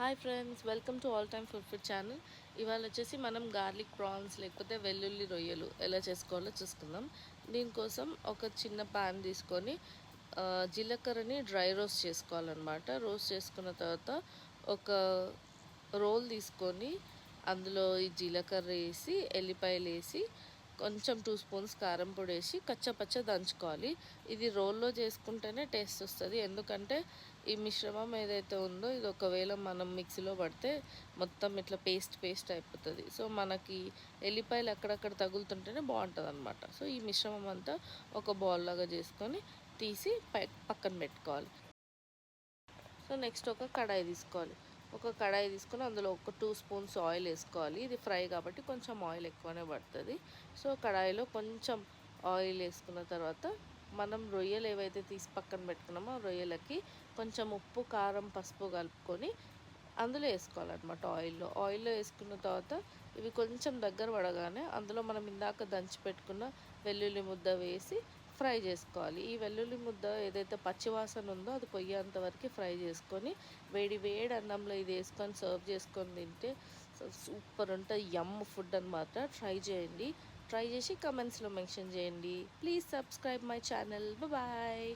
Hi friends, welcome to all time food channel. ఇవాళ వచ్చేసి మనం గార్లిక్ ప్రాన్స్ లేకపోతే వెల్లుల్లి రొయ్యలు ఎలా చేసుకోవాలో చూసుకుందాం. దీనికోసం ఒక చిన్న పాన్ తీసుకొని జీలకర్రని డ్రై రోస్ట్ చేసుకోవాలన్నమాట. రోస్ట్ చేసుకున్న తర్వాత ఒక రోల్ తీసుకొని అందులో ఈ జీలకర్ర వేసి, ఎల్లిపాయలు వేసి, కొంచెం 2 స్పూన్స్ కారం పొడి వేసి కచ్చపచ్చ దంచుకోవాలి. ఇది రోల్లో చేసుకుంటేనే టేస్ట్ వస్తుంది. ఎందుకంటే ఈ మిశ్రమం ఏదైతే ఉందో ఇది ఒకవేళ మనం మిక్సీలో పడితే మొత్తం ఇట్లా పేస్ట్ అయిపోతుంది. సో మనకి ఎల్లిపాయలు అక్కడక్కడ తగులుతుంటేనే బాగుంటుంది అనమాట. సో ఈ మిశ్రమం అంతా ఒక బౌల్ లాగా చేసుకొని తీసి పక్కన పెట్టుకోవాలి. సో నెక్స్ట్ ఒక కడాయి తీసుకోవాలి. ఒక కడాయి తీసుకొని అందులో ఒక 2 స్పూన్స్ ఆయిల్ వేసుకోవాలి. ఇది ఫ్రై కాబట్టి కొంచెం ఆయిల్ ఎక్కువనే పడుతుంది. సో కడాయిలో కొంచెం ఆయిల్ వేసుకున్న తర్వాత మనం రొయ్యలు ఏవైతే తీసి పక్కన పెట్టుకున్నామో ఆ రొయ్యలకి కొంచెం ఉప్పు, కారం, పసుపు కలుపుకొని అందులో వేసుకోవాలన్నమాట. ఆయిల్లో వేసుకున్న తర్వాత ఇవి కొంచెం దగ్గర పడగానే అందులో మనం ఇందాక దంచి పెట్టుకున్న వెల్లుల్లి ముద్ద వేసి ఫ్రై చేసుకోవాలి. ఈ వెల్లుల్లి ముద్ద ఏదైతే పచ్చివాసన ఉందో అది పొయ్యేంత వరకు ఫ్రై చేసుకొని వేడి వేడి అన్నంలో ఇది వేసుకొని సర్వ్ చేసుకొని తింటే సూపర్ ఉంటుంది. యమ్ ఫుడ్ అనమాట. ట్రై చేయండి. ట్రై చేసి కమెంట్స్లో మెన్షన్ చేయండి. Please subscribe my channel. Bye.